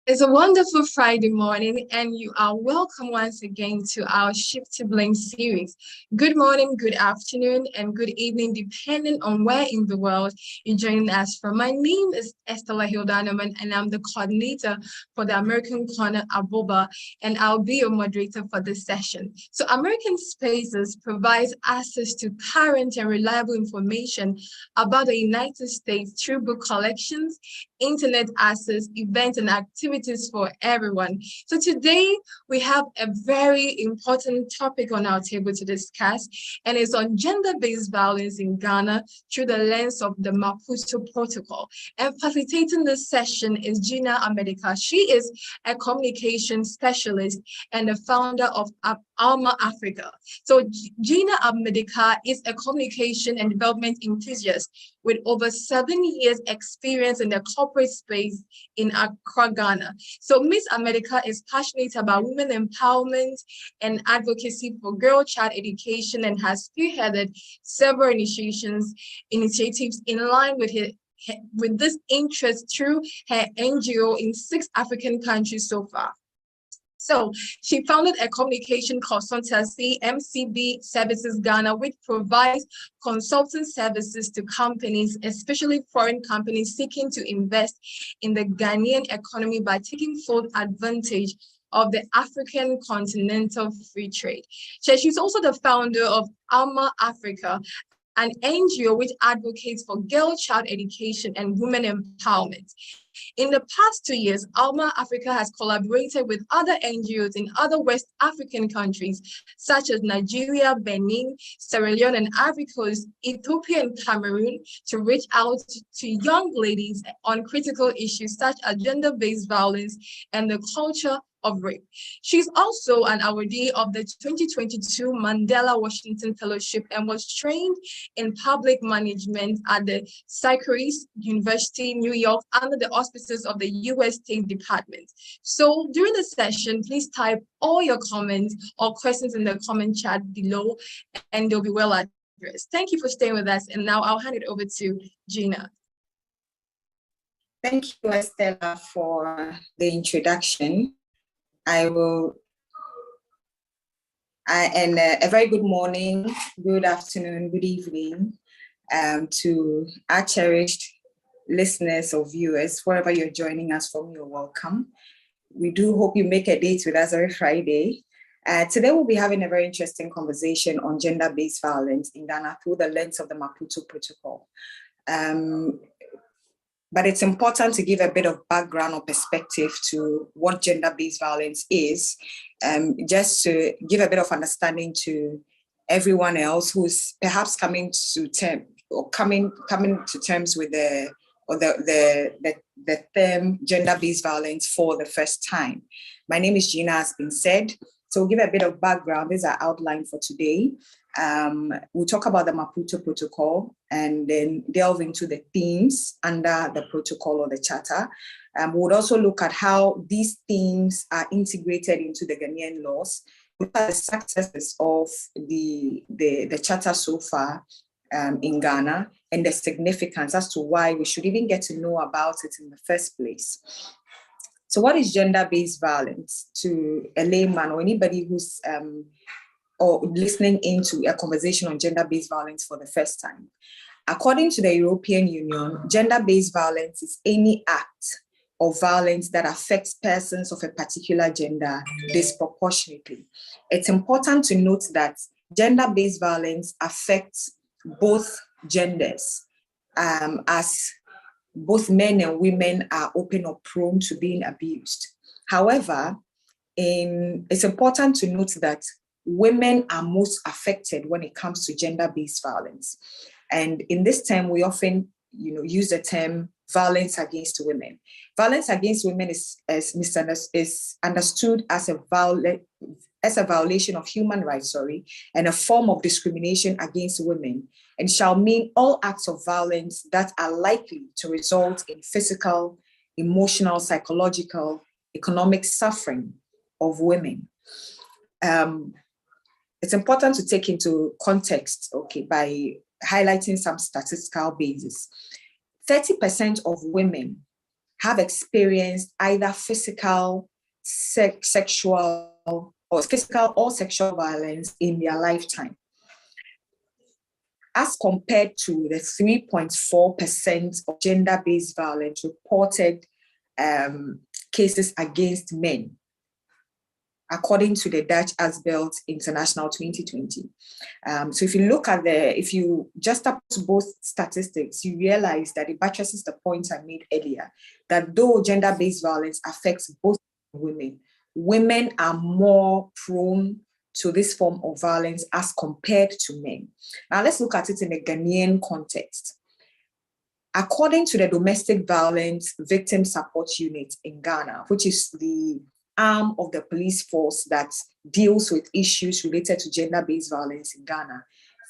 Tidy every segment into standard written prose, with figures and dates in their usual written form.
It's a wonderful Friday morning, and you are welcome once again to our Shift to Blame series. Good morning, good afternoon, and good evening, depending on where in the world you're joining us from. My name is Estella Hildanaman, and I'm the coordinator for the American Corner Aboba, and I'll be your moderator for this session. So, American Spaces provides access to current and reliable information about the United States through book collections, internet access, events, and activities for everyone. So today we have a very important topic on our table to discuss, and it's on gender-based violence in Ghana through the lens of the Maputo Protocol. And facilitating this session is Gina America. She is a communication specialist and the founder of Alma Africa. So Gina America is a communication and development enthusiast with over 7 years experience in the corporate space in Accra, Ghana. So Miss America is passionate about women empowerment and advocacy for girl-child education and has spearheaded several initiatives in line with this interest through her NGO in 6 African countries so far. So she founded a communication consultancy, MCB Services Ghana, which provides consulting services to companies, especially foreign companies seeking to invest in the Ghanaian economy by taking full advantage of the African continental free trade. So she's also the founder of Alma Africa, an NGO which advocates for girl-child education and women empowerment. In the past 2 years, Alma Africa has collaborated with other NGOs in other West African countries, such as Nigeria, Benin, Sierra Leone, and Ivory Coast, Ethiopia, and Cameroon, to reach out to young ladies on critical issues such as gender-based violence and the culture of rape. She's also an awardee of the 2022 Mandela Washington Fellowship and was trained in public management at the Syracuse University, New York, under the auspices of the U.S. State Department. So during the session, please type all your comments or questions in the comment chat below, and they'll be well addressed. Thank you for staying with us, and now I'll hand it over to Gina. Thank you, Estella, for the introduction. A very good morning, good afternoon, good evening to our cherished listeners or viewers, wherever you're joining us from, you're welcome. We do hope you make a date with us every Friday. Today we'll be having a very interesting conversation on gender-based violence in Ghana through the lens of the Maputo Protocol. But it's important to give a bit of background or perspective to what gender-based violence is, just to give a bit of understanding to everyone else who's perhaps coming to terms with the term gender-based violence for the first time. My name is Gina, as been said. So we'll give a bit of background. This is our outline for today. We'll talk about the Maputo Protocol and then delve into the themes under the protocol or the charter. We'll also look at how these themes are integrated into the Ghanaian laws, look at the successes of the charter so far in Ghana and the significance as to why we should even get to know about it in the first place. So what is gender-based violence to a layman or anybody who's or listening into a conversation on gender-based violence for the first time? According to the European Union, gender-based violence is any act of violence that affects persons of a particular gender disproportionately. It's important to note that gender-based violence affects both genders, as both men and women are open or prone to being abused. However, it's important to note that women are most affected when it comes to gender-based violence. And in this term, we often use the term violence against women. Violence against women is understood as a violation of human rights, and a form of discrimination against women, and shall mean all acts of violence that are likely to result in physical, emotional, psychological, economic suffering of women. It's important to take into context, by highlighting some statistical basis. 30% of women have experienced either physical, sexual, or physical or sexual violence in their lifetime, as compared to the 3.4% of gender-based violence reported cases against men, according to the Dutch Asbelt International 2020. So if you just up to both statistics, you realize that it buttresses the point I made earlier, that though gender-based violence affects both women, women are more prone to this form of violence as compared to men. Now let's look at it in a Ghanaian context. According to the Domestic Violence Victim Support Unit in Ghana, which is the arm of the police force that deals with issues related to gender-based violence in Ghana,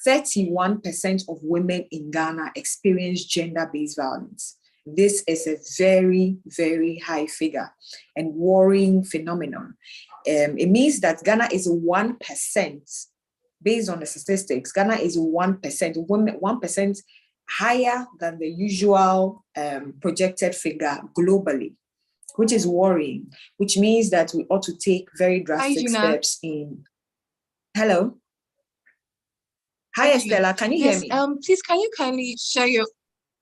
31% of women in Ghana experience gender-based violence. This is a very, very high figure and worrying phenomenon. It means that Ghana is 1%, based on the statistics, Ghana is 1%, women, 1% higher than the usual projected figure globally, which is worrying, which means that we ought to take very drastic steps in. Hello? Hi, Estella, can you hear me? Please, can you kindly share your,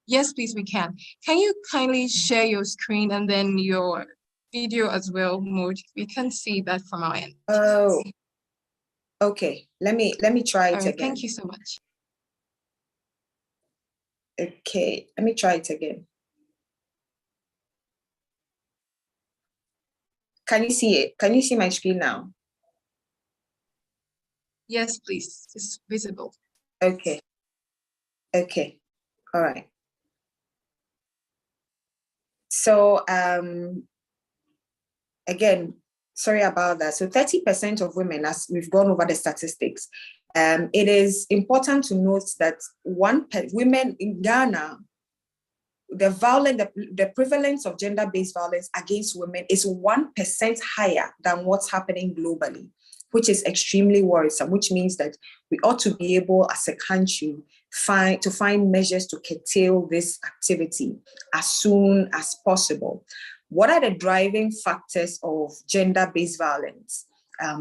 yes, please, we can. Can you kindly share your screen and then your video as well mode? We can see that from our end. Oh, okay. Let me try it again. Thank you so much. Okay, let me try it again. Can you see it? Can you see my screen now? Yes, please. It's visible. Okay. Okay. All right. So again, sorry about that. So 30% of women, as we've gone over the statistics, it is important to note that women in Ghana, the prevalence of gender-based violence against women is 1% higher than what's happening globally, which is extremely worrisome, which means that we ought to be able as a country to find measures to curtail this activity as soon as possible. What are the driving factors of gender-based violence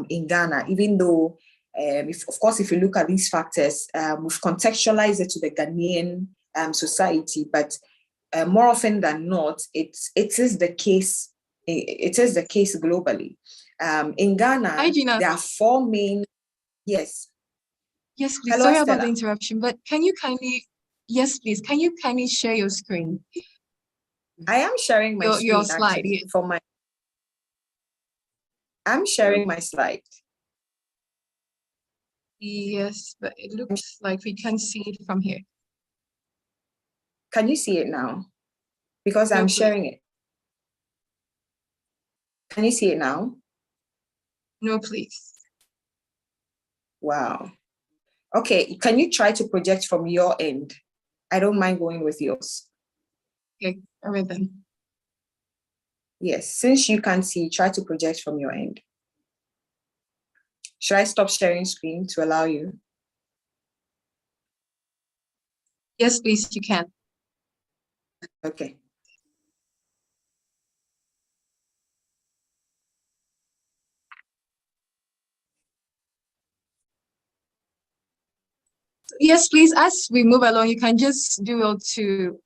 in Ghana? Even though, if you look at these factors, we've contextualized it to the Ghanaian society, but more often than not, it is the case. It is the case globally. In Ghana, Hi, Gina. there are four main. Yes. Yes, please. Hello, sorry Stella. about the interruption, but can you kindly? Yes, please. Can you kindly share your screen? I am sharing my screen your slide. Actually, for my. I'm sharing my slide. Yes, but it looks like we can see it from here. Can you see it now? Because I'm sharing it. Can you see it now? No, please. Wow. Okay, can you try to project from your end? I don't mind going with yours. Okay, all right then. Yes, since you can't see, try to project from your end. Should I stop sharing screen to allow you? Yes, please, you can. Okay. Yes, please, as we move along, you can just do well to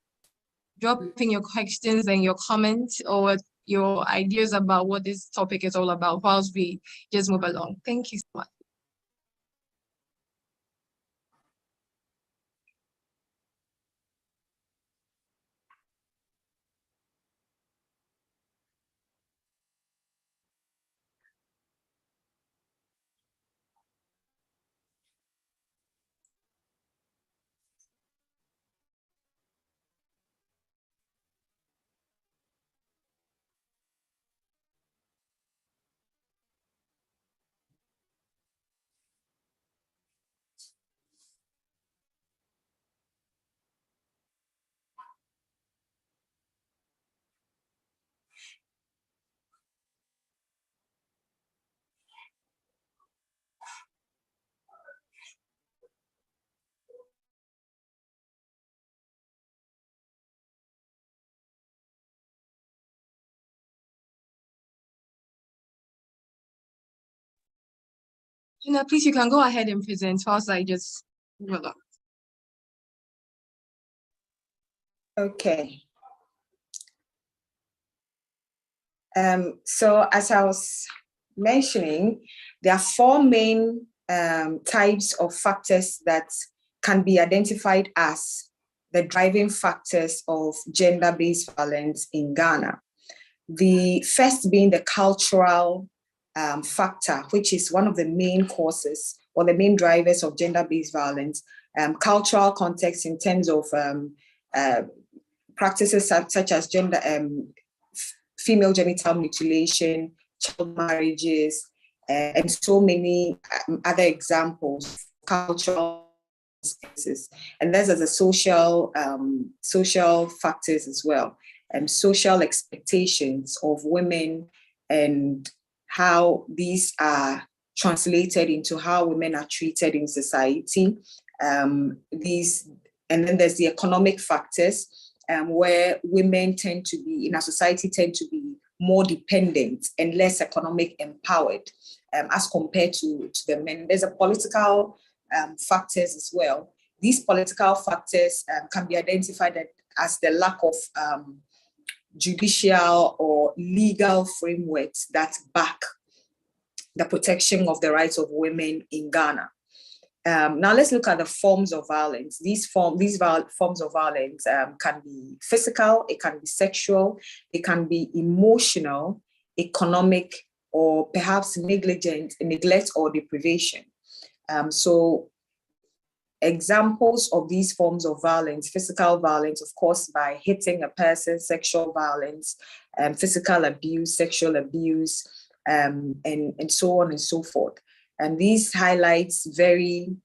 drop in your questions and your comments or your ideas about what this topic is all about whilst we just move along. Thank you so much. Gina, please, you can go ahead and present whilst I just roll up. Okay. So as I was mentioning, there are four main types of factors that can be identified as the driving factors of gender-based violence in Ghana. The first being the cultural factor, which is one of the main causes or the main drivers of gender-based violence. Cultural context in terms of practices such as female genital mutilation, child marriages, and so many other examples, cultural spaces. And there's as a social factors as well, and social expectations of women and how these are translated into how women are treated in society. And then there's the economic factors, where women tend to be, in our society, tend to be more dependent and less economic empowered as compared to the men. There's a political factors as well. These political factors can be identified as the lack of judicial or legal frameworks that back the protection of the rights of women in Ghana. Now let's look at the forms of violence. These forms of violence can be physical, it can be sexual, it can be emotional, economic, or perhaps neglect or deprivation. So examples of these forms of violence: physical violence, of course, by hitting a person; sexual violence, physical abuse, sexual abuse, and so on and so forth. And these highlights very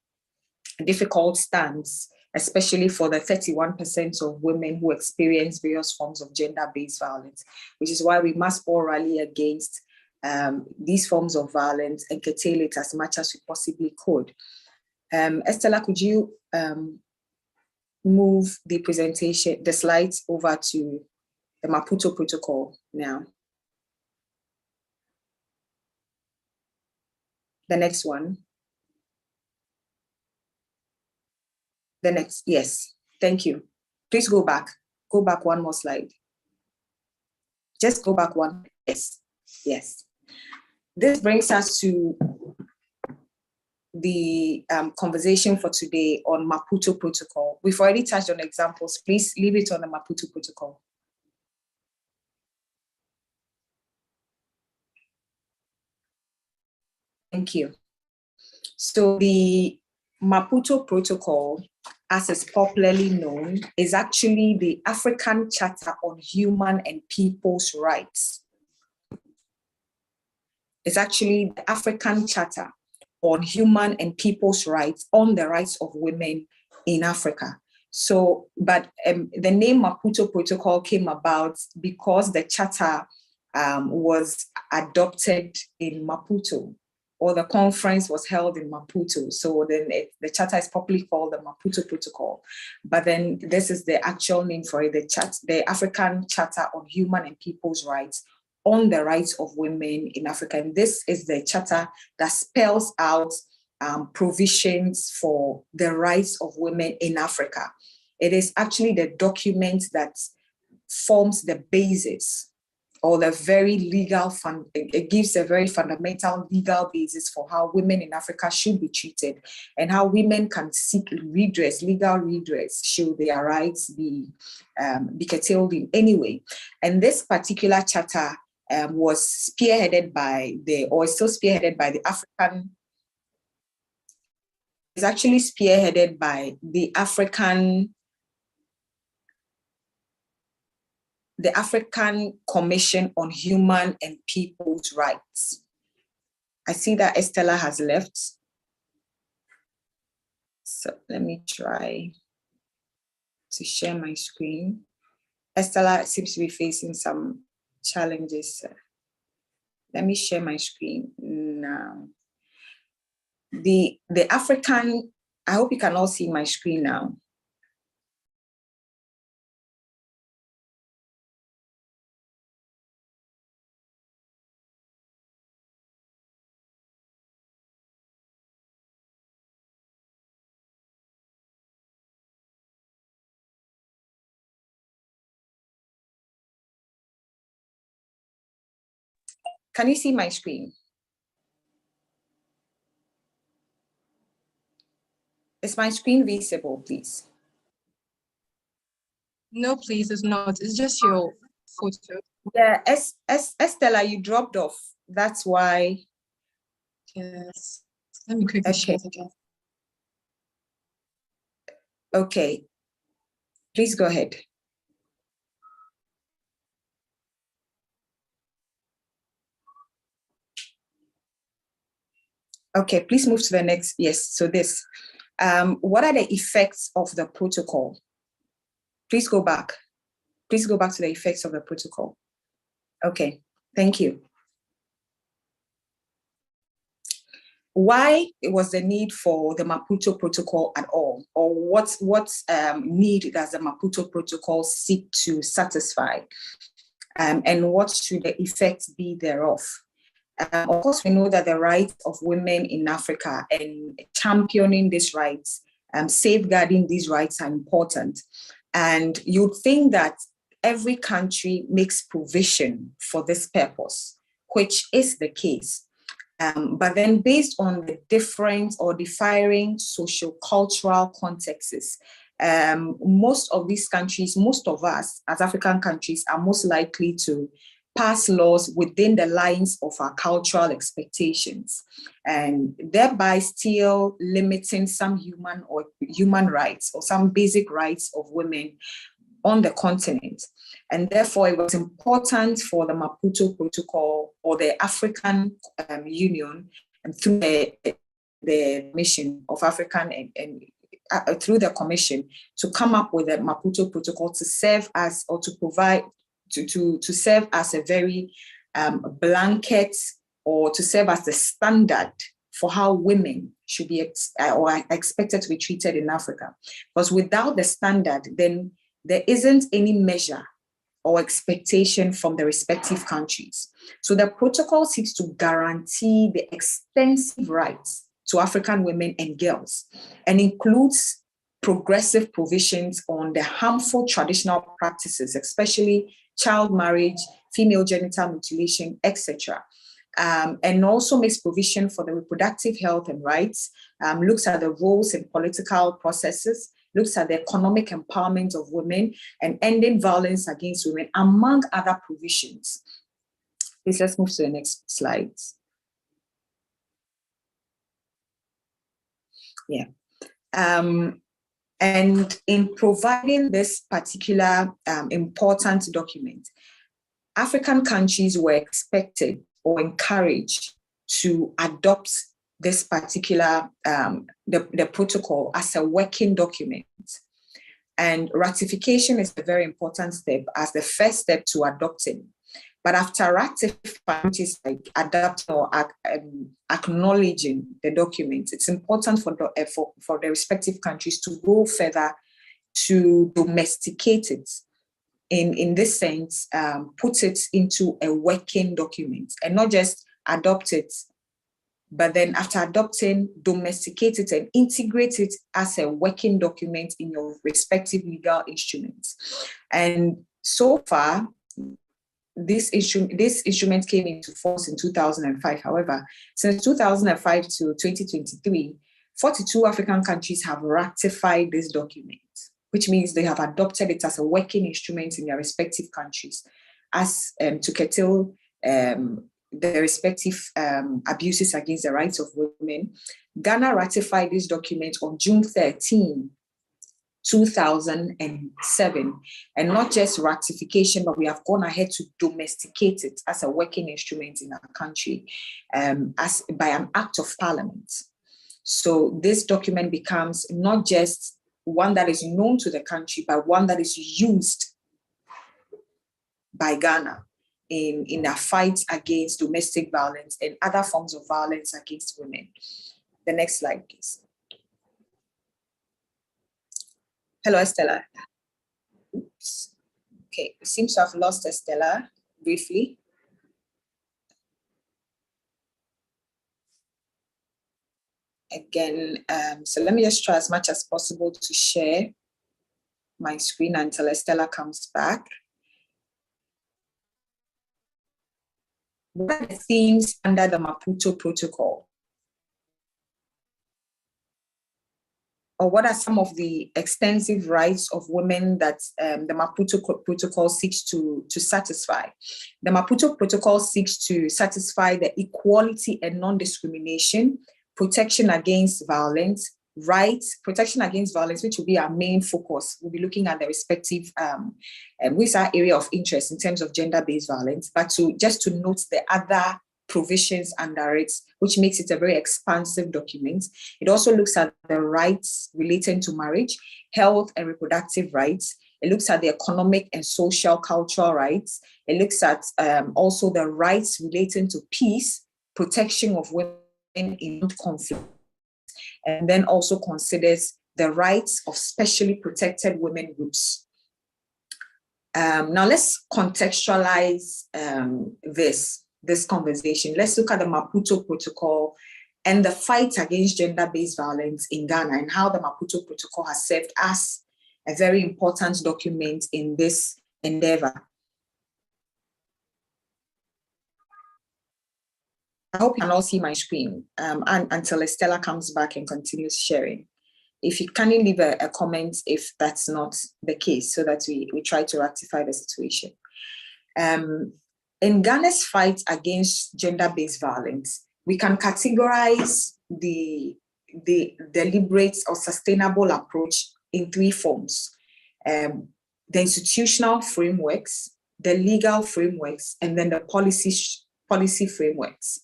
difficult stance, especially for the 31% of women who experience various forms of gender-based violence, which is why we must all rally against these forms of violence and curtail it as much as we possibly could. Estella, could you move the presentation, the slides over to the Maputo Protocol now? The next one. The next, yes, thank you. Please go back one more slide. Just go back one, yes. This brings us to the conversation for today on Maputo Protocol. We've already touched on examples. Please leave it on the Maputo Protocol. Thank you. So the Maputo Protocol, as is popularly known, is actually the African Charter on Human and People's Rights. It's actually the African Charter on Human and People's Rights, on the rights of women in Africa. So, but the name Maputo Protocol came about because the charter was adopted in Maputo, or the conference was held in Maputo. So then the charter is popularly called the Maputo Protocol. But then this is the actual name for it, the African Charter on Human and People's Rights, on the rights of women in Africa. And this is the charter that spells out provisions for the rights of women in Africa. It is actually the document that forms the basis, or the very legal it gives a very fundamental legal basis for how women in Africa should be treated and how women can seek redress, legal redress, should their rights be curtailed in any way. And this particular charter was spearheaded by is still spearheaded by the African. It's actually spearheaded by the African Commission on Human and People's Rights. I see that Estella has left. So let me try to share my screen. Estella seems to be facing some challenges. Let me share my screen now. The African, I hope you can all see my screen now. Can you see my screen? Is my screen visible, please? No, please, it's not. It's just your photo. Yeah, Estella, you dropped off. That's why. Yes. Let me quickly share it again. Okay. Please go ahead. Okay, please move to the next. Yes, so this. What are the effects of the protocol? Please go back. Please go back to the effects of the protocol. Okay, thank you. Why was the need for the Maputo Protocol at all? Or what need does the Maputo Protocol seek to satisfy? And what should the effects be thereof? Of course, we know that the rights of women in Africa and championing these rights, safeguarding these rights are important. And you'd think that every country makes provision for this purpose, which is the case. But then based on the different or differing socio-cultural contexts, most of these countries, most of us as African countries are most likely to pass laws within the lines of our cultural expectations, and thereby still limiting some human rights or some basic rights of women on the continent. And therefore, it was important for the Maputo Protocol or the African Union, and through the Mission of African and through the Commission, to come up with a Maputo Protocol to serve as, or to provide, to serve as a very blanket, or to serve as the standard for how women should be or are expected to be treated in Africa. Because without the standard, then there isn't any measure or expectation from the respective countries. So the protocol seeks to guarantee the extensive rights to African women and girls, and includes progressive provisions on the harmful traditional practices, especially child marriage, female genital mutilation, etc. And also makes provision for the reproductive health and rights, looks at the roles in political processes, looks at the economic empowerment of women and ending violence against women, among other provisions. Please, let's move to the next slide. Yeah. And in providing this particular important document, African countries were expected or encouraged to adopt this particular, the protocol as a working document. And ratification is a very important step as the first step to adopting. But after ratifying, which is like adopting or acknowledging the document, it's important for the respective countries to go further to domesticate it. In this sense, put it into a working document, and not just adopt it, but then after adopting, domesticate it and integrate it as a working document in your respective legal instruments. And so far, this instrument came into force in 2005. However, since 2005 to 2023, 42 African countries have ratified this document, which means they have adopted it as a working instrument in their respective countries as to curtail the respective abuses against the rights of women. Ghana ratified this document on June 13, 2007, and not just ratification, but we have gone ahead to domesticate it as a working instrument in our country, as by an act of parliament. So this document becomes not just one that is known to the country, but one that is used by Ghana in their fight against domestic violence and other forms of violence against women. The next slide, please. Hello, Estella. Oops. Okay, it seems to have lost Estella briefly. Again, so let me just try as much as possible to share my screen until Estella comes back. What are the themes under the Maputo Protocol? Or what are some of the extensive rights of women that the Maputo Protocol seeks to satisfy? The Maputo Protocol seeks to satisfy the equality and non-discrimination, protection against violence, rights, protection against violence, which will be our main focus. We'll be looking at the respective, which is our area of interest in terms of gender-based violence, but just to note the other provisions under it, which makes it a very expansive document. It also looks at the rights relating to marriage, health and reproductive rights. It looks at the economic and social cultural rights. It looks at also the rights relating to peace, protection of women in conflict, and then also considers the rights of specially protected women groups. Now let's contextualize this conversation. Let's look at the Maputo Protocol and the fight against gender-based violence in Ghana, and how the Maputo Protocol has served as a very important document in this endeavor. I hope you can all see my screen and until Estella comes back and continues sharing. If you can leave a comment if that's not the case, so that we try to rectify the situation. In Ghana's fight against gender-based violence, we can categorize the deliberate or sustainable approach in three forms: the institutional frameworks, the legal frameworks, and then the policy frameworks.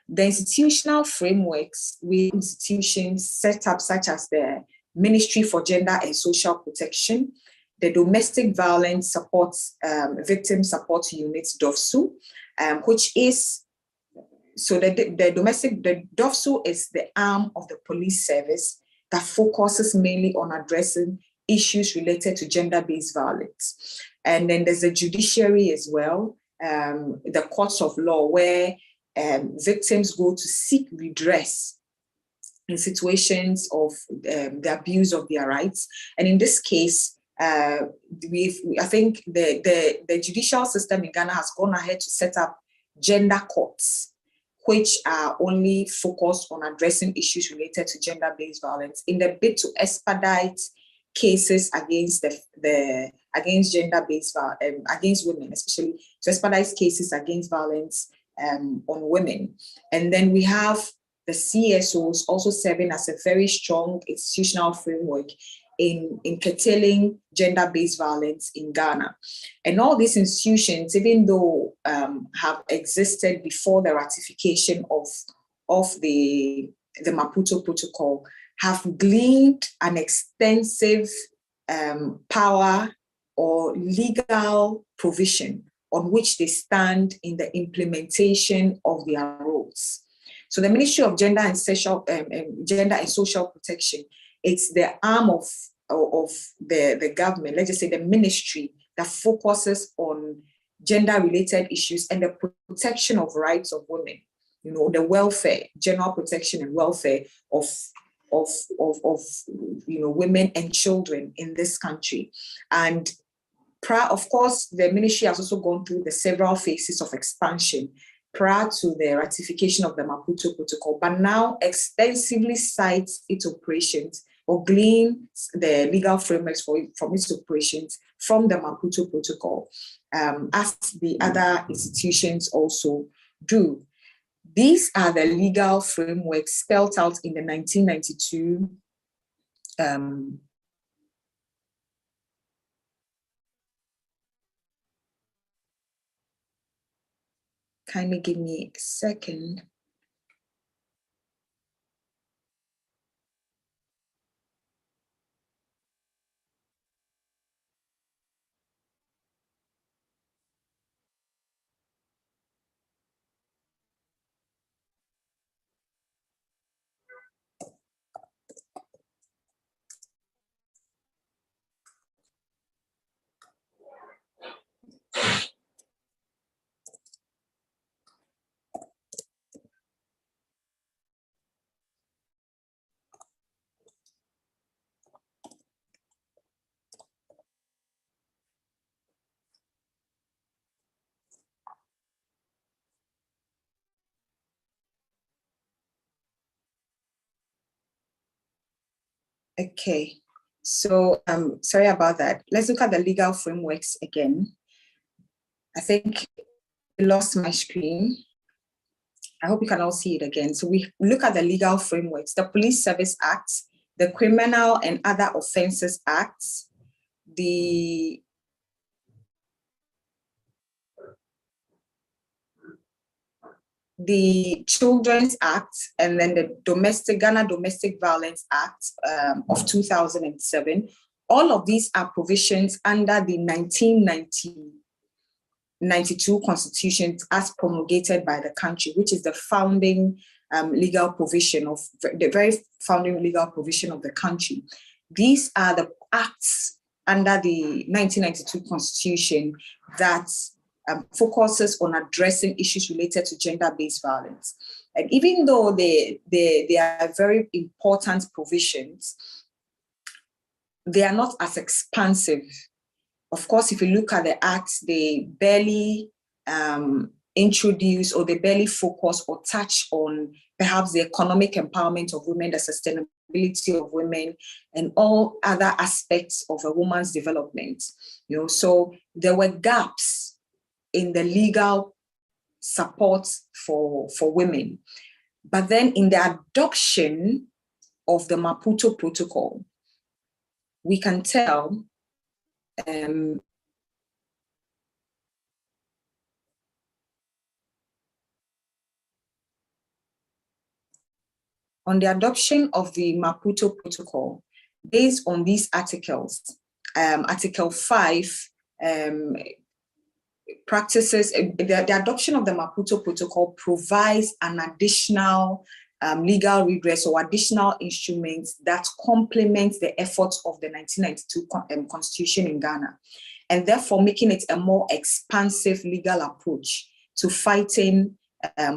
The institutional frameworks, we have institutions set up such as the Ministry for Gender and Social Protection, the Domestic Violence Support Victim Support Unit, DOVSU, which is, so the DOVSU is the arm of the police service that focuses mainly on addressing issues related to gender-based violence. And then there's the judiciary as well, the courts of law, where victims go to seek redress in situations of the abuse of their rights. And in this case, I think the judicial system in Ghana has gone ahead to set up gender courts, which are only focused on addressing issues related to gender-based violence in the bid to expedite cases against against gender-based violence, against women, especially to expedite cases against violence on women. And then we have the CSOs also serving as a very strong institutional framework in curtailing gender-based violence in Ghana. And all these institutions, even though have existed before the ratification of the Maputo Protocol, have gleaned an extensive power or legal provision on which they stand in the implementation of their roles. So the Ministry of Gender and Social Protection, it's the arm of the government, let's just say the ministry, that focuses on gender-related issues and the protection of rights of women, the welfare, general protection and welfare of women and children in this country. And of course, the ministry has also gone through the several phases of expansion prior to the ratification of the Maputo Protocol, but now extensively cites its operations or gleans the legal frameworks from its operations from the Maputo Protocol, as the other institutions also do. These are the legal frameworks spelled out in the 1992 kindly give me a second. Okay, so sorry about that. Let's look at the legal frameworks again. I think I lost my screen. I hope you can all see it again. So we look at the legal frameworks: the Police Service Act, the Criminal and Other Offences Act, the Children's Act, and then the Ghana Domestic Violence Act of 2007. All of these are provisions under the 1992 Constitution as promulgated by the country, which is the founding legal provision of the very founding legal provision of the country. These are the acts under the 1992 Constitution that focuses on addressing issues related to gender-based violence. And even though they are very important provisions, they are not as expansive. Of course, if you look at the acts, they barely introduce, or they barely focus or touch on perhaps the economic empowerment of women, the sustainability of women, and all other aspects of a woman's development. So there were gaps in the legal support for women. But then in the adoption of the Maputo Protocol, we can tell on the adoption of the Maputo Protocol, based on these articles, Article 5 practices, the adoption of the Maputo Protocol provides an additional legal redress or additional instruments that complement the efforts of the 1992 Constitution in Ghana, and therefore making it a more expansive legal approach to fighting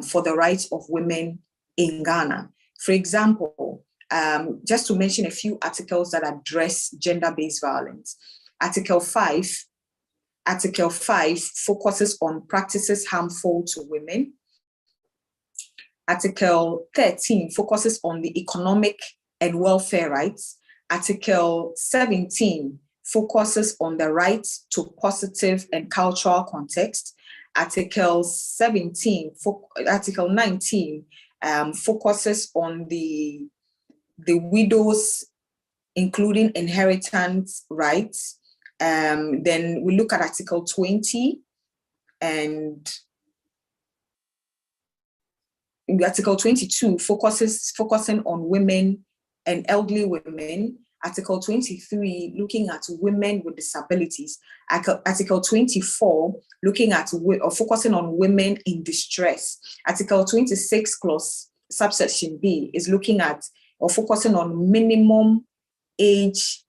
for the rights of women in Ghana. For example, just to mention a few articles that address gender-based violence. Article 5 focuses on practices harmful to women. Article 13 focuses on the economic and welfare rights. Article 17 focuses on the right to positive and cultural context. Article 19 focuses on the widows, including inheritance rights. Then we look at Article 20, and Article 22 focusing on women and elderly women. Article 23 looking at women with disabilities. Article 24 looking at or focusing on women in distress. Article 26 clause subsection B is looking at or focusing on minimum age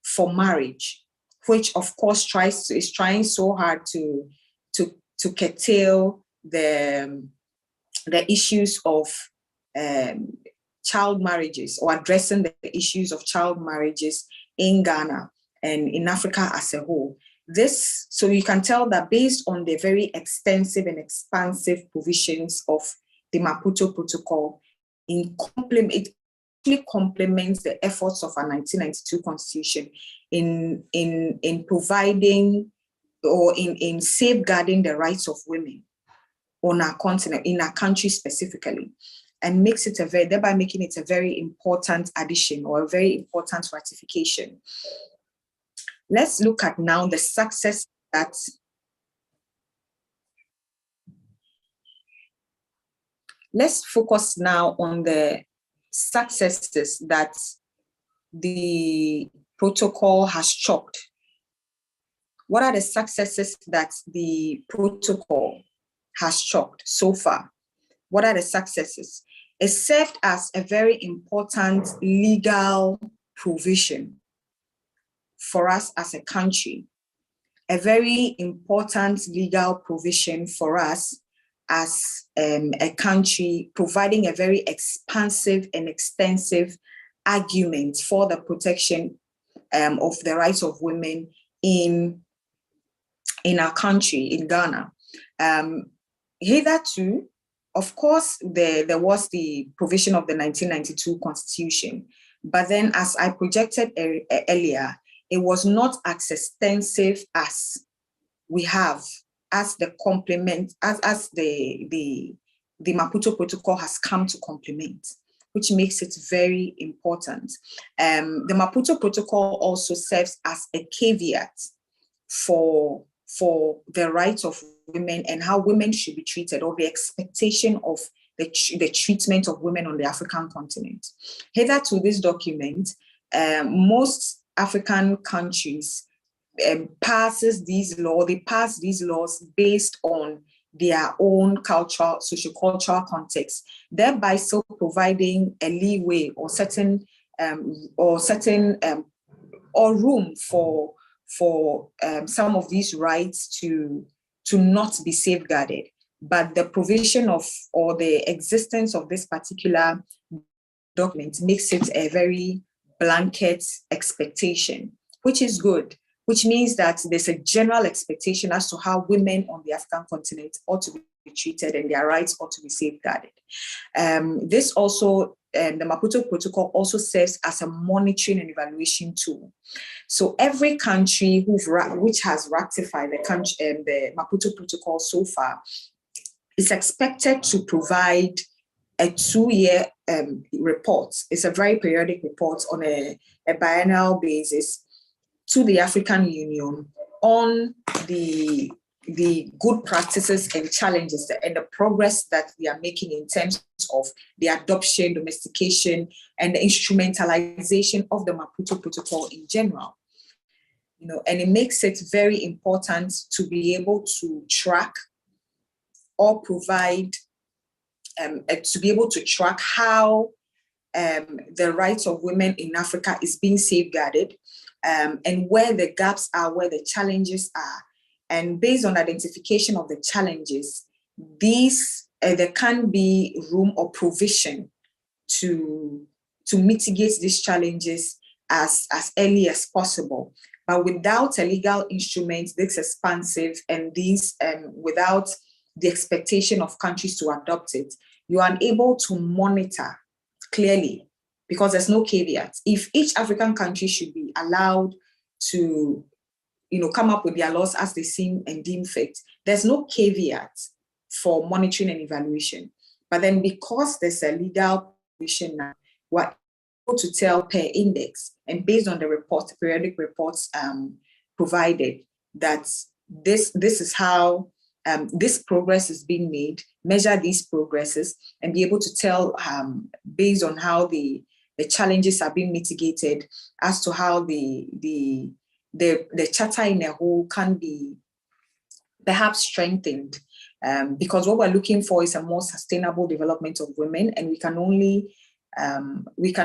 for marriage, which of course is trying so hard to curtail the issues of child marriages, or addressing the issues of child marriages in Ghana and in Africa as a whole. So you can tell that based on the very extensive and expansive provisions of the Maputo Protocol, it complements the efforts of our 1992 Constitution in providing or in safeguarding the rights of women on our continent, in our country specifically, and makes it thereby making it a very important addition or a very important ratification. Let's look at now the success that let's focus now on the successes that the protocol has chalked. What are the successes that the protocol has chalked so far? What are the successes? It served as a very important legal provision for us as a country, a very important legal provision for us as a country, providing a very expansive and extensive argument for the protection of the rights of women in our country, in Ghana. Hitherto, of course, there was the provision of the 1992 Constitution, But then, as I projected earlier, it was not as extensive as we have, as the complement, as the Maputo Protocol has come to complement, which makes it very important. The Maputo Protocol also serves as a caveat for the rights of women and how women should be treated, or the expectation of the treatment of women on the African continent. Hitherto, this document, most African countries pass these laws based on their own cultural, sociocultural context, thereby still providing a leeway or room for some of these rights to not be safeguarded. But the provision of, or the existence of this particular document makes it a very blanket expectation, which is good, which means that there's a general expectation as to how women on the African continent ought to be treated and their rights ought to be safeguarded. This also, the Maputo Protocol also serves as a monitoring and evaluation tool. So every country which has ratified the Maputo Protocol so far is expected to provide a 2-year report. It's a very periodic report on a biennial basis to the African Union on the good practices and challenges and the progress that we are making in terms of the adoption, domestication, and the instrumentalization of the Maputo Protocol in general. And it makes it very important to be able to track or provide, to be able to track how the rights of women in Africa is being safeguarded, and where the gaps are, where the challenges are. And based on identification of the challenges, there can be room or provision to mitigate these challenges as early as possible. But without a legal instrument this expansive and without the expectation of countries to adopt it, you are unable to monitor clearly, because there's no caveat. If each African country should be allowed to come up with their laws as they seem and deem fit, there's no caveat for monitoring and evaluation. But then, because there's a legal provision now, we're able to tell per index and based on the periodic reports provided, that this is how this progress is being made, measure these progresses, and be able to tell based on how the challenges are being mitigated as to how the charter in a whole can be perhaps strengthened. Because what we're looking for is a more sustainable development of women, and we can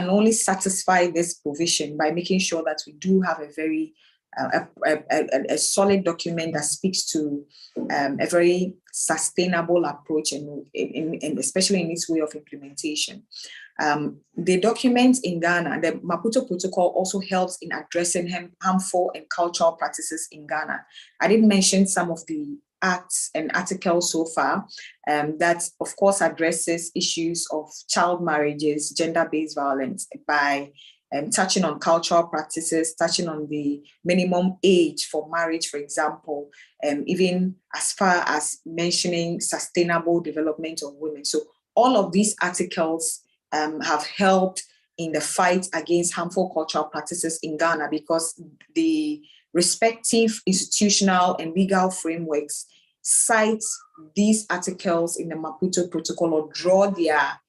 only satisfy this provision by making sure that we do have a very a solid document that speaks to a very sustainable approach, and especially in its way of implementation. The document in Ghana, the Maputo Protocol, also helps in addressing harmful and cultural practices in Ghana. I did mention some of the acts and articles so far that, of course, addresses issues of child marriages, gender-based violence by touching on cultural practices, touching on the minimum age for marriage, for example, even as far as mentioning sustainable development of women. So all of these articles have helped in the fight against harmful cultural practices in Ghana, because the respective institutional and legal frameworks cite these articles in the Maputo Protocol, or draw their,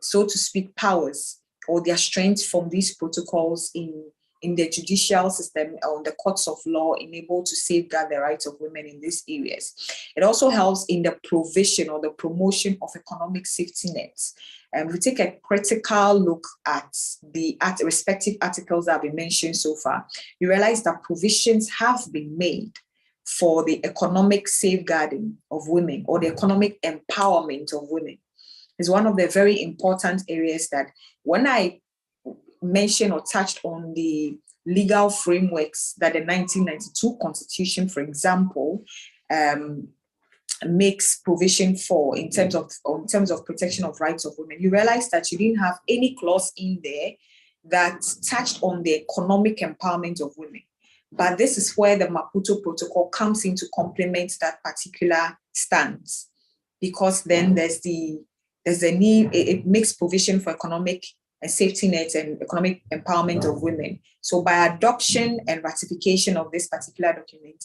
so to speak, powers or their strength from these protocols in the judicial system or the courts of law, enabled to safeguard the rights of women in these areas. It also helps in the provision or the promotion of economic safety nets. And we take a critical look at the respective articles that have been mentioned so far. You realize that provisions have been made for the economic safeguarding of women, or the economic empowerment of women. Is one of the very important areas that, when I mentioned or touched on the legal frameworks that the 1992 Constitution, for example, makes provision for in terms of protection of rights of women, you realize that you didn't have any clause in there that touched on the economic empowerment of women. But this is where the Maputo Protocol comes in to complement that particular stance, because then there's a need, it makes provision for economic and safety nets and economic empowerment of women. So by adoption and ratification of this particular document,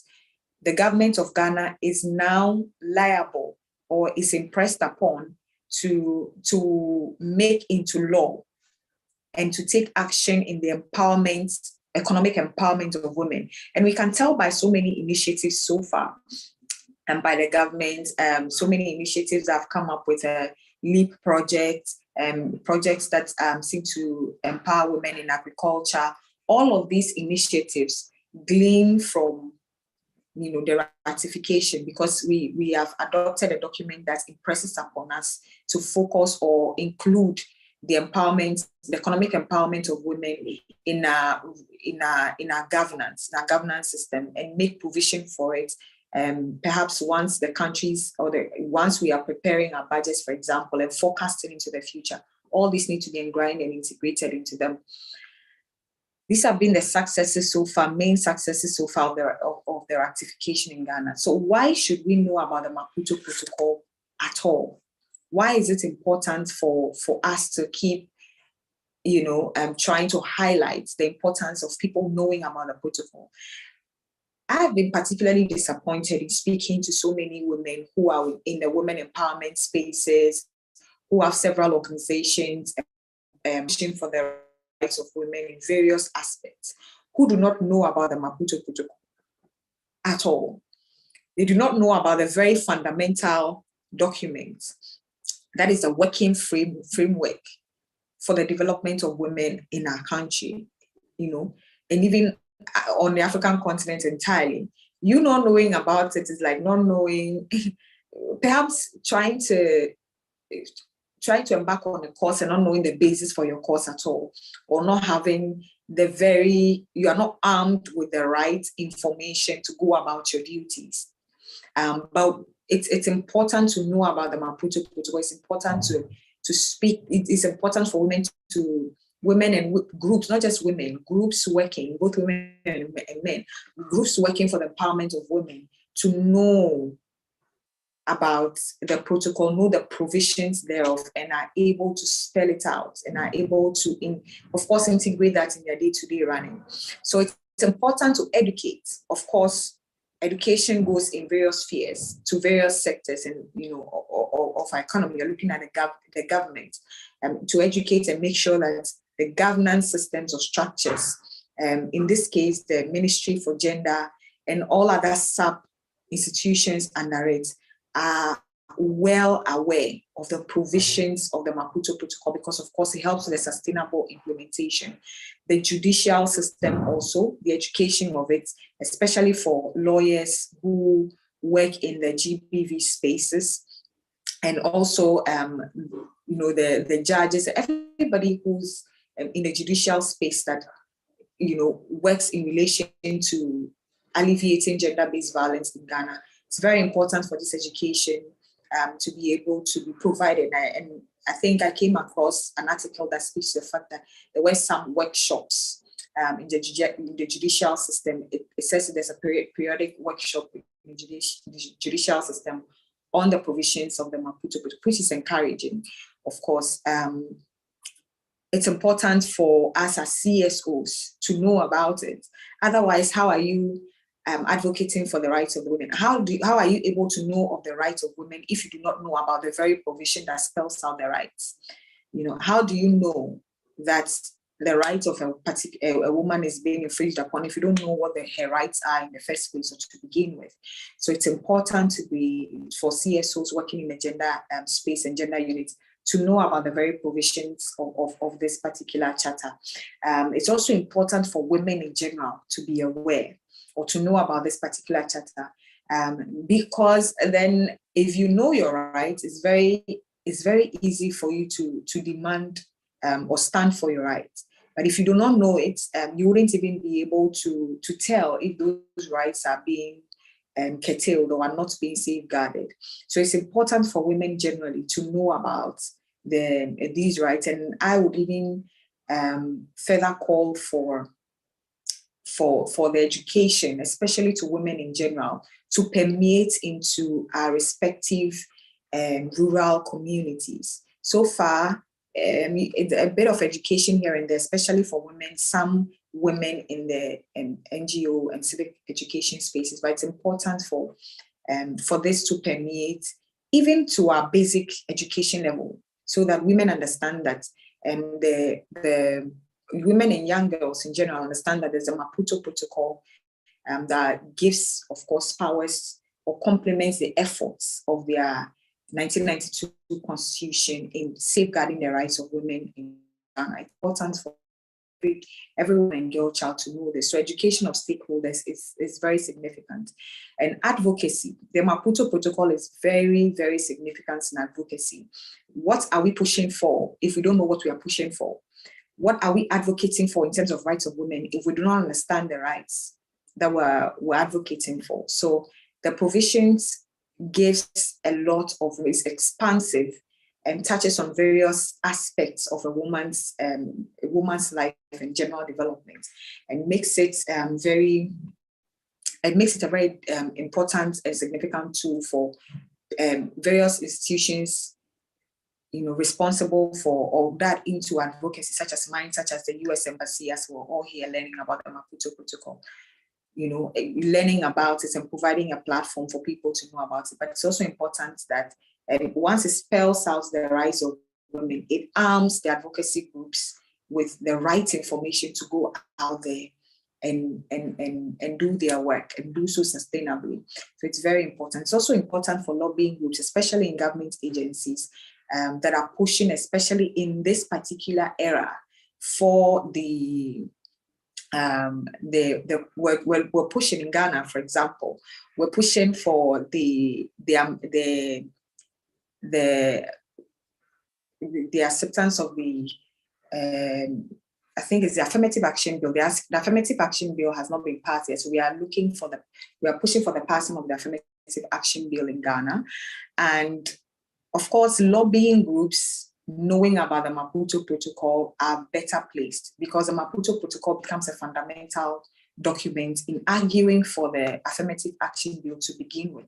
the government of Ghana is now liable, or is impressed upon, to make into law and to take action in the economic empowerment of women. And we can tell by so many initiatives so far, and by the government, so many initiatives have come up with a LEAP project, projects that seem to empower women in agriculture. All of these initiatives glean from the ratification, because we have adopted a document that impresses upon us to focus or include the empowerment, the economic empowerment of women in our governance system, and make provision for it. Perhaps once the countries, once we are preparing our budgets, for example, and forecasting into the future, all these need to be ingrained and integrated into them. These have been the successes so far, main successes so far of the ratification in Ghana. So why should we know about the Maputo Protocol at all? Why is it important for us to keep, trying to highlight the importance of people knowing about the protocol? I have been particularly disappointed in speaking to so many women who are in the women empowerment spaces, who have several organizations for the rights of women in various aspects, who do not know about the Maputo Protocol at all. They do not know about the very fundamental document that is a working framework for the development of women in our country, and even on the African continent entirely. You not knowing about it is like not knowing, perhaps trying to embark on a course and not knowing the basis for your course at all, or not having you are not armed with the right information to go about your duties. But it's important to know about the Maputo Protocol. It's important to speak. It is important for women and groups, not just women, groups working, both women and men, groups working for the empowerment of women, to know about the protocol, know the provisions thereof, and are able to spell it out, and are able to, of course, integrate that in their day-to-day running. So it's important to educate. Of course, education goes in various spheres to various sectors, and of our economy. You're looking at the government to educate and make sure that the governance systems or structures, in this case, the Ministry for Gender and all other sub-institutions under it, are well aware of the provisions of the Maputo Protocol, because of course it helps with the sustainable implementation. The judicial system also, the education of it, especially for lawyers who work in the GBV spaces, and also the judges, everybody who's in the judicial space that works in relation to alleviating gender-based violence in Ghana. It's very important for this education to be able to be provided. And I think I came across an article that speaks to the fact that there were some workshops in the judicial system. It says that there's a periodic workshop in the judicial system on the provisions of the Maputo Protocol, which is encouraging, of course. It's important for us as CSOs to know about it. Otherwise, how are you advocating for the rights of the women? How are you able to know of the rights of women if you do not know about the very provision that spells out the rights? How do you know that the rights of a woman is being infringed upon if you don't know what her rights are in the first place or to begin with? So it's important for CSOs working in the gender space and gender units to know about the very provisions of this particular charter. It's also important for women in general to be aware or to know about this particular charter, because then if you know your rights, it's very easy for you to demand or stand for your rights. But if you do not know it, you wouldn't even be able to tell if those rights are being curtailed or are not being safeguarded. So it's important for women generally to know about these rights. And I would even further call for the education, especially to women in general, to permeate into our respective rural communities. So far, a bit of education here and there, especially for women, some women in the NGO and civic education spaces, but it's important for this to permeate even to our basic education level, so that women understand that the women and young girls in general understand that there's a Maputo Protocol that gives, of course, powers or complements the efforts of their 1992 Constitution in safeguarding the rights of women in Ghana. It's important for every woman and girl child to know this. So education of stakeholders is very significant. And advocacy, the Maputo Protocol is very, very significant in advocacy. What are we pushing for if we don't know what we are pushing for? What are we advocating for in terms of rights of women if we do not understand the rights that we're advocating for? So the provisions gives a lot of, is expansive and touches on various aspects of a woman's life and general development, and makes it a very important and significant tool for various institutions, responsible for all that into advocacy, such as mine, such as the US Embassy, as we're all here learning about the Maputo Protocol, learning about it and providing a platform for people to know about it. But it's also important that once it spells out the rights of women, it arms the advocacy groups with the right information to go out there and do their work and do so sustainably. So it's very important. It's also important for lobbying groups, especially in government agencies, that are pushing, especially in this particular era, for we're pushing in Ghana, for example, we're pushing for the acceptance of the I think it's the Affirmative Action Bill. The Affirmative Action Bill has not been passed yet, so we are pushing for the passing of the Affirmative Action Bill in Ghana. And of course, lobbying groups knowing about the Maputo Protocol are better placed, because the Maputo Protocol becomes a fundamental document in arguing for the Affirmative Action Bill to begin with,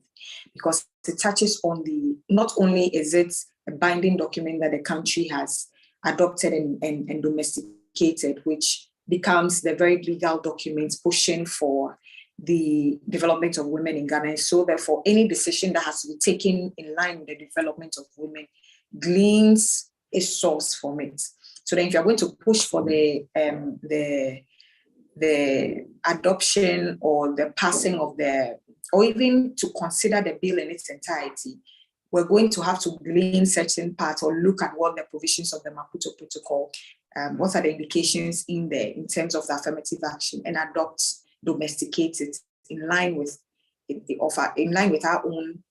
because it touches on not only is it a binding document that the country has adopted and domesticated, which becomes the very legal document pushing for the development of women in Ghana. So therefore, any decision that has to be taken in line with the development of women gleans a source from it. So then if you're going to push for the adoption or the passing of or even to consider the bill in its entirety, we're going to have to glean certain parts or look at what the provisions of the Maputo Protocol, what are the indications in there in terms of the affirmative action, and domesticate it in line with our own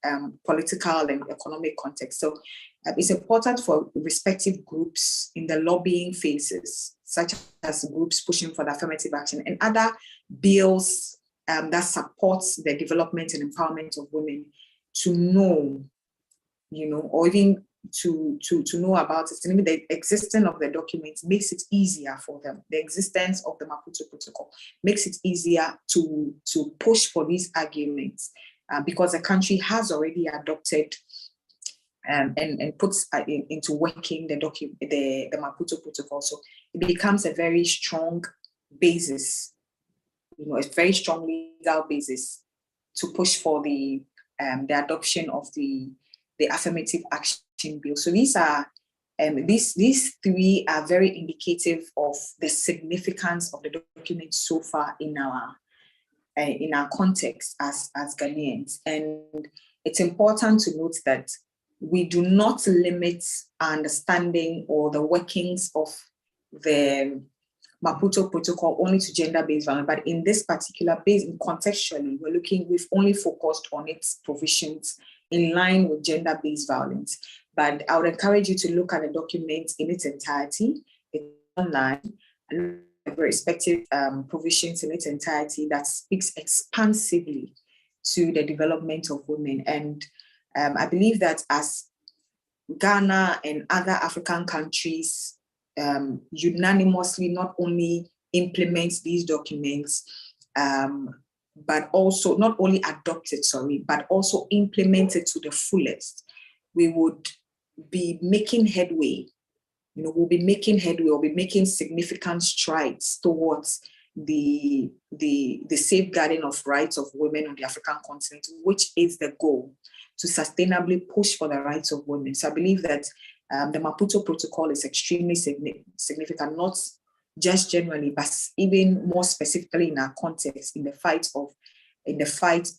political and economic context. So it's important for respective groups in the lobbying phases, such as groups pushing for the affirmative action and other bills that supports the development and empowerment of women, to know, or even to know about it. And even the existence of the documents makes it easier for them. The existence of the Maputo Protocol makes it easier to push for these arguments, because the country has already adopted and puts into working the Maputo Protocol. So it becomes a very strong basis, a very strong legal basis to push for the adoption of the affirmative action bill. So these are these three are very indicative of the significance of the document so far in our context as Ghanaians. And it's important to note that we do not limit our understanding or the workings of the Maputo Protocol only to gender-based violence, but in this particular contextually, we've only focused on its provisions in line with gender-based violence. But I would encourage you to look at the document in its entirety. It's online, and the respective provisions in its entirety that speaks expansively to the development of women. And I believe that as Ghana and other African countries unanimously not only implement these documents, but also not only adopt it, but also implement it to the fullest, we would be making headway. We'll be making headway, we'll be making significant strides towards the safeguarding of rights of women on the African continent, which is the goal, to sustainably push for the rights of women. So I believe that the Maputo Protocol is extremely significant, not just generally, but even more specifically in our context, in the fight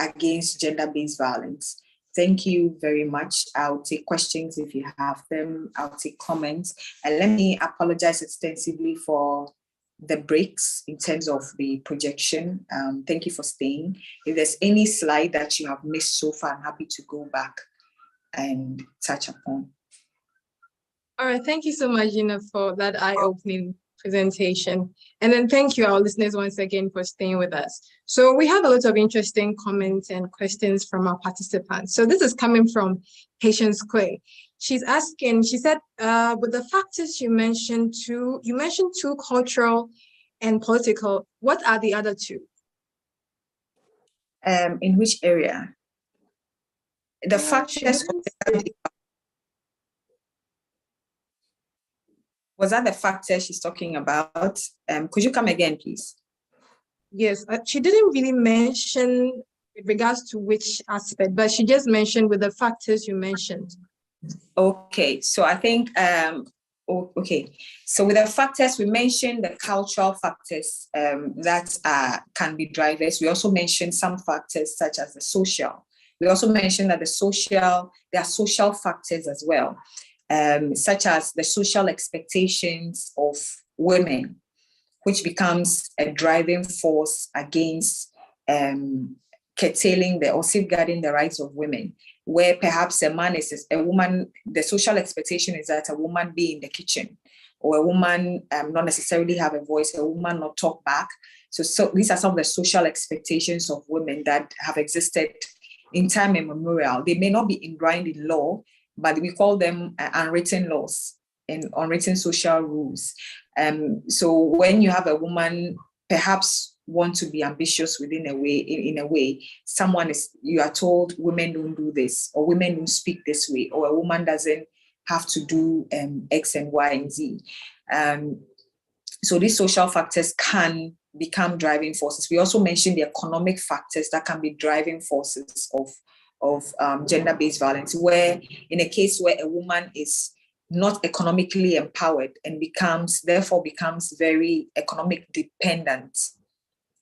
against gender-based violence. Thank you very much. I'll take questions if you have them. I'll take comments. And let me apologize extensively for the breaks in terms of the projection. Thank you for staying. If there's any slide that you have missed so far, I'm happy to go back and touch upon. All right, thank you so much, Gina, for that eye-opening presentation. And then thank you, our listeners, once again for staying with us. So we have a lot of interesting comments and questions from our participants. So this is coming from Patience Clay. She's asking, she said, with the factors you mentioned two cultural and political. What are the other two? In which area? The factors. Was that the factor she's talking about? Could you come again, please? Yes, she didn't really mention with regards to which aspect, but she just mentioned with the factors you mentioned. Okay, so I think, okay. So with the factors, we mentioned the cultural factors that can be drivers. We also mentioned some factors such as the social. We also mentioned that there are social factors as well. Such as the social expectations of women, which becomes a driving force against curtailing or safeguarding the rights of women, where perhaps a woman, the social expectation is that a woman be in the kitchen, or a woman not necessarily have a voice, a woman not talk back. So these are some of the social expectations of women that have existed in time immemorial. They may not be enshrined in law, but we call them unwritten laws and unwritten social rules. So when you have a woman perhaps want to be ambitious in a way, you are told women don't do this, or women don't speak this way, or a woman doesn't have to do X and Y and Z. So these social factors can become driving forces. We also mentioned the economic factors that can be driving forces of gender-based violence, where in a case where a woman is not economically empowered and therefore becomes very economic dependent,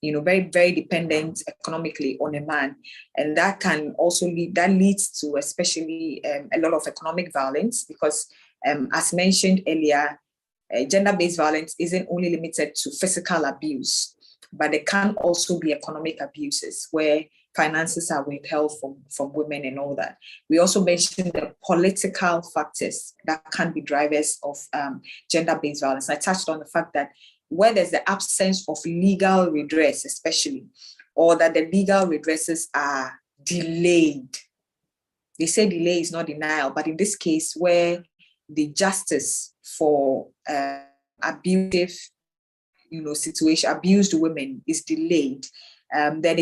very, very dependent economically on a man. And that can also leads to especially a lot of economic violence, because as mentioned earlier, gender-based violence isn't only limited to physical abuse, but it can also be economic abuses where finances are withheld from women and all that. We also mentioned the political factors that can be drivers of gender-based violence. I touched on the fact that where there's the absence of legal redress, especially, or that the legal redresses are delayed. They say delay is not denial, but in this case, where the justice for abusive, situation, abused women is delayed, then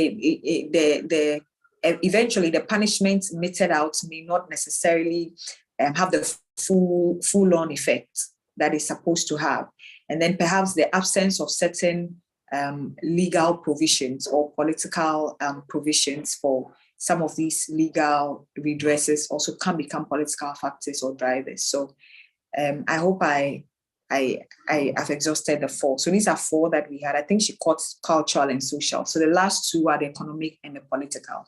eventually the punishment meted out may not necessarily have the full-on effect that it's supposed to have. And then perhaps the absence of certain legal provisions or political provisions for some of these legal redresses also can become political factors or drivers. So I hope I have exhausted the four. So these are four that we had. I think she caught cultural and social. So the last two are the economic and the political.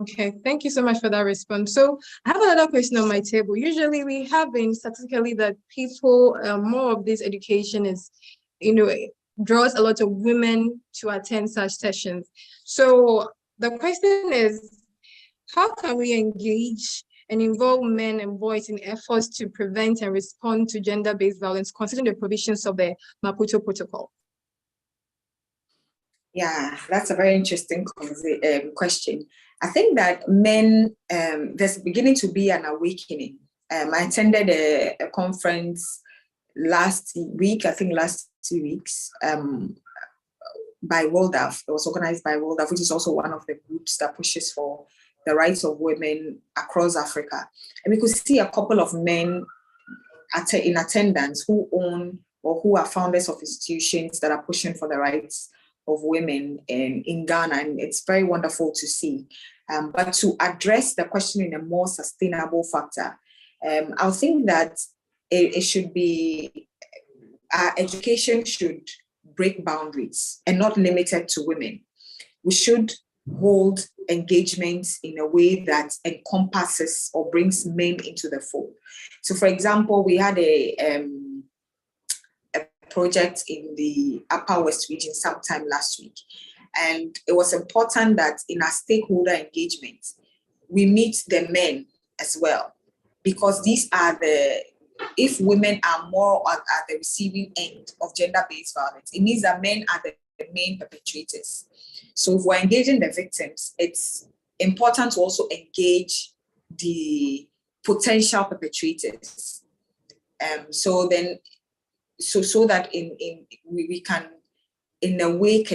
Okay, thank you so much for that response. So I have another question on my table. Usually we have been statistically that people, more of this education is, draws a lot of women to attend such sessions. So the question is, how can we engage and involve men and boys in efforts to prevent and respond to gender-based violence, considering the provisions of the Maputo Protocol? Yeah, that's a very interesting question. I think that men, there's beginning to be an awakening. I attended a conference last week, I think last 2 weeks, by WorldAF. It was organized by WorldAF, which is also one of the groups that pushes for the rights of women across Africa. And we could see a couple of men in attendance who own or who are founders of institutions that are pushing for the rights of women in Ghana. And it's very wonderful to see. But to address the question in a more sustainable factor, I think that it should be, our education should break boundaries and not limited to women. We should hold engagements in a way that encompasses or brings men into the fold. So, for example, we had a project in the Upper West region sometime last week, and it was important that in our stakeholder engagement, we meet the men as well, because these are if women are more at the receiving end of gender-based violence, it means that men are the main perpetrators. So if we're engaging the victims, it's important to also engage the potential perpetrators. So that we can, in a way,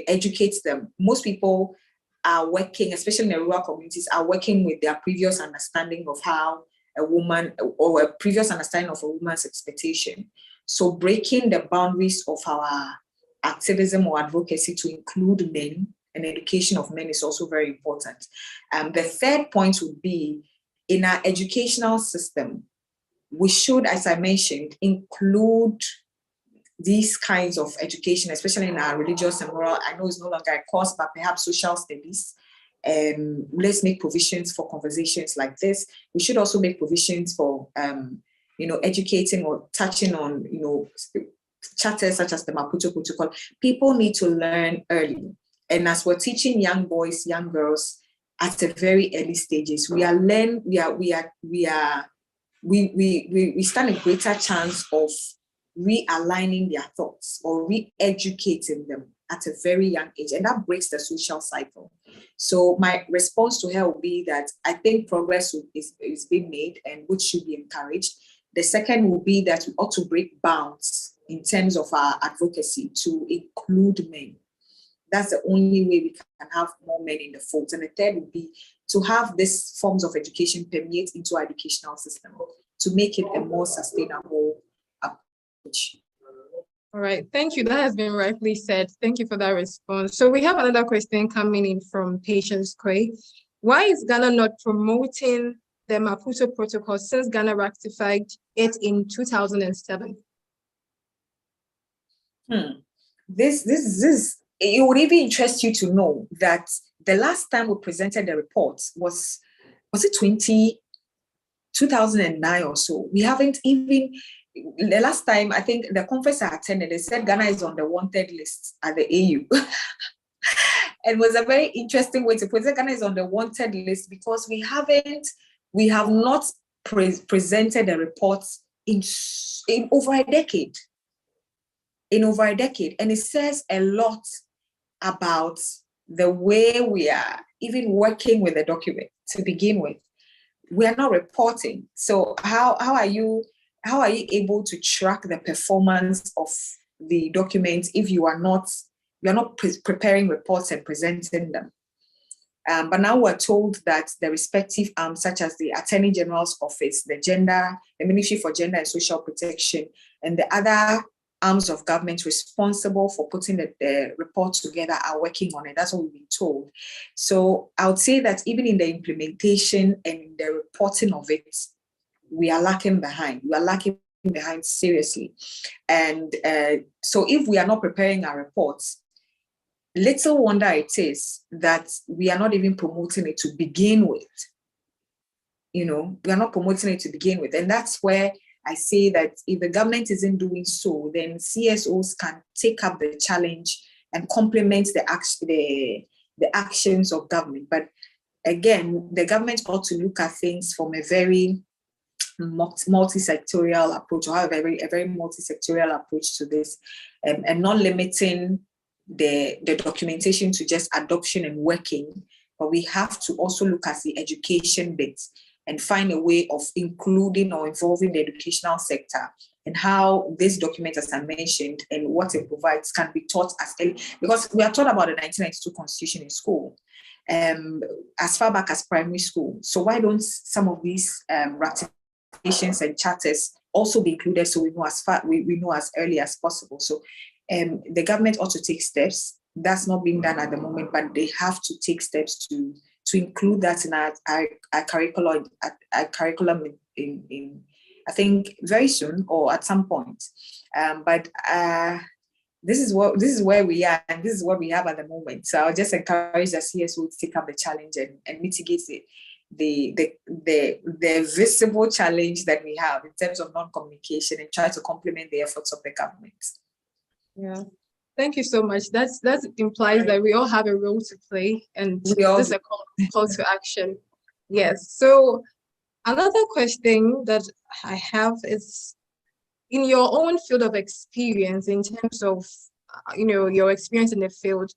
educate them. Most people are working, especially in the rural communities, are working with their previous understanding of how a woman, or a previous understanding of a woman's expectation. So breaking the boundaries of our activism or advocacy to include men and education of men is also very important. The third point would be, in our educational system, we should, as I mentioned, include these kinds of education, especially in our religious and moral. I know it's no longer a course, but perhaps social studies. Let's make provisions for conversations like this. We should also make provisions for, educating or touching on, charters such as the Maputo Protocol. People need to learn early. And as we're teaching young boys, young girls at a very early stages, we stand a greater chance of realigning their thoughts or re-educating them at a very young age, and that breaks the social cycle. So my response to her will be that I think progress is being made, and which should be encouraged. The second will be that we ought to break bounds in terms of our advocacy to include men. That's the only way we can have more men in the fold. And the third would be to have these forms of education permeate into our educational system to make it a more sustainable approach. All right, thank you. That has been rightly said. Thank you for that response. So we have another question coming in from Patience Quay. Why is Ghana not promoting the Maputo Protocol since Ghana ratified it in 2007? This it would even interest you to know that the last time we presented the report was it 2009 or so. We haven't even, the last time, I think the conference I attended, they said Ghana is on the wanted list at the AU. It was a very interesting way to put it. Ghana is on the wanted list because we have not presented a report in over a decade. And it says a lot about the way we are even working with the document to begin with. We are not reporting. So how are you able to track the performance of the document if you're not preparing reports and presenting them? But now we're told that the respective arms, such as the Attorney General's Office, the Ministry for Gender and Social Protection, and the other arms of government responsible for putting the report together are working on it. That's what we've been told. So I would say that even in the implementation and the reporting of it, we are lacking behind. We are lacking behind seriously. And so if we are not preparing our reports, little wonder it is that we are not even promoting it to begin with. We are not promoting it to begin with. And that's where I say that if the government isn't doing so, then CSOs can take up the challenge and complement the actions of government. But again, the government ought to look at things from a very multi-sectorial approach, or have a very multi-sectorial approach to this, and not limiting the documentation to just adoption and working. But we have to also look at the education bits and find a way of including or involving the educational sector and how this document, as I mentioned, and what it provides can be taught as early, because we are taught about the 1992 Constitution in school, as far back as primary school. So why don't some of these ratifications and charters also be included, so we know as early as possible? So the government ought to take steps. That's not being done at the moment, but they have to take steps to include that in our curriculum, in I think very soon or at some point. But this is where we are, and this is what we have at the moment. So I'll just encourage the CSO to take up the challenge and mitigate the visible challenge that we have in terms of non-communication, and try to complement the efforts of the government. Yeah. Thank you so much. That implies that we all have a role to play, and this is a call to action. Yes. So another question that I have is, in your own field of experience, in terms of your experience in the field,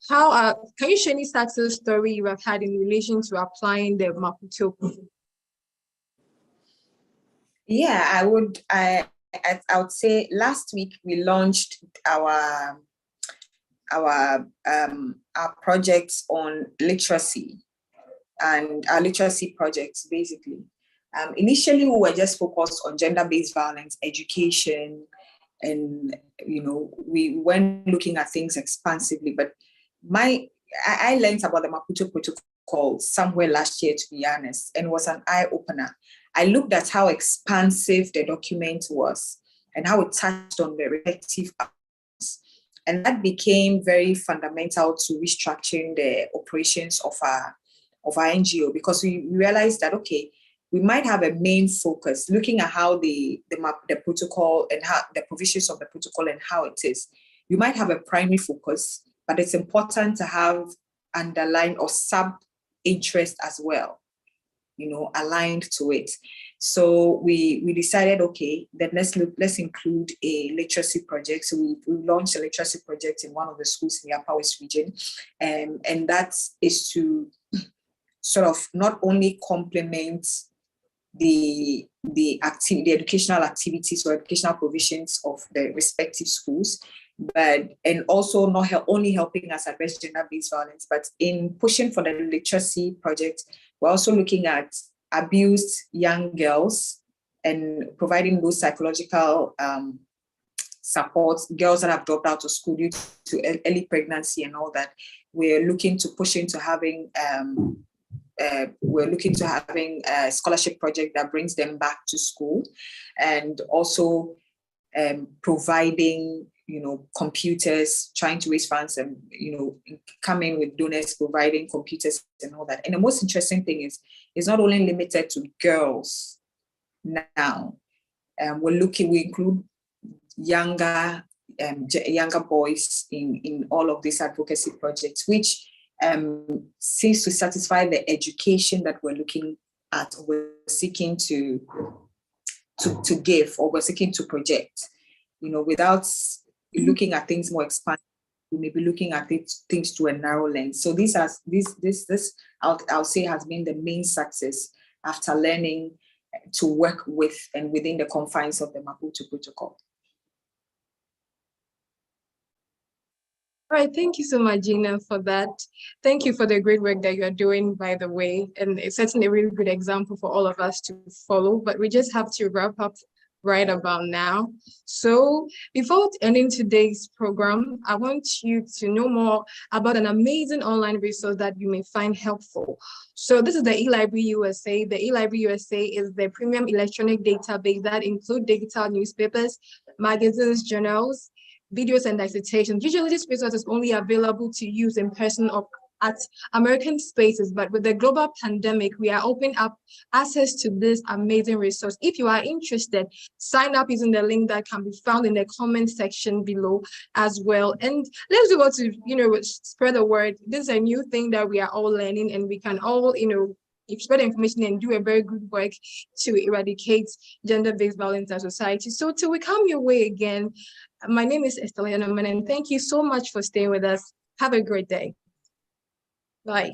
can you share any success story you have had in relation to applying the Maputo? Yeah, I would say last week we launched our projects on literacy, and our literacy projects basically. Initially, we were just focused on gender-based violence, education, and we weren't looking at things expansively. But I learned about the Maputo Protocol somewhere last year, to be honest, and it was an eye-opener. I looked at how expansive the document was and how it touched on the respective acts. And that became very fundamental to restructuring the operations of our NGO, because we realized that, okay, we might have a main focus looking at how the protocol and how the provisions of the protocol and how it is. You might have a primary focus, but it's important to have underlying or sub-interest as well, aligned to it. So we decided, okay, then let's include a literacy project. So we launched a literacy project in one of the schools in the Upper West region, and that is to sort of not only complement the educational activities or educational provisions of the respective schools, and also not only helping us address gender-based violence, but in pushing for the literacy project, we're also looking at abused young girls and providing those psychological support, girls that have dropped out of school due to early pregnancy and all that. We're looking to push into having a scholarship project that brings them back to school, and also providing computers, trying to raise funds, and coming with donors, providing computers and all that. And the most interesting thing is, it's not only limited to girls now. We include younger boys in all of these advocacy projects, which seems to satisfy the education that we're looking at, or we're seeking to give, or we're seeking to project. Without looking at things more expansive, we may be looking at things to a narrow lens. So this I'll say has been the main success after learning to work with and within the confines of the Maputo Protocol. All right, thank you so much, Gina, for that. Thank you for the great work that you are doing, by the way, and it's certainly a really good example for all of us to follow, but we just have to wrap up right about now. So before ending today's program, I want you to know more about an amazing online resource that you may find helpful. So this is the eLibrary USA. The eLibrary USA is the premium electronic database that includes digital newspapers, magazines, journals, videos, and dissertations. Usually this resource is only available to use in person or at American spaces, but with the global pandemic, we are opening up access to this amazing resource. If you are interested, sign up using the link that can be found in the comment section below as well. And let's do what to, spread the word. This is a new thing that we are all learning, and we can all, spread information and do a very good work to eradicate gender-based violence in our society. So till we come your way again, my name is Estelle Yanaman, and thank you so much for staying with us. Have a great day. Bye.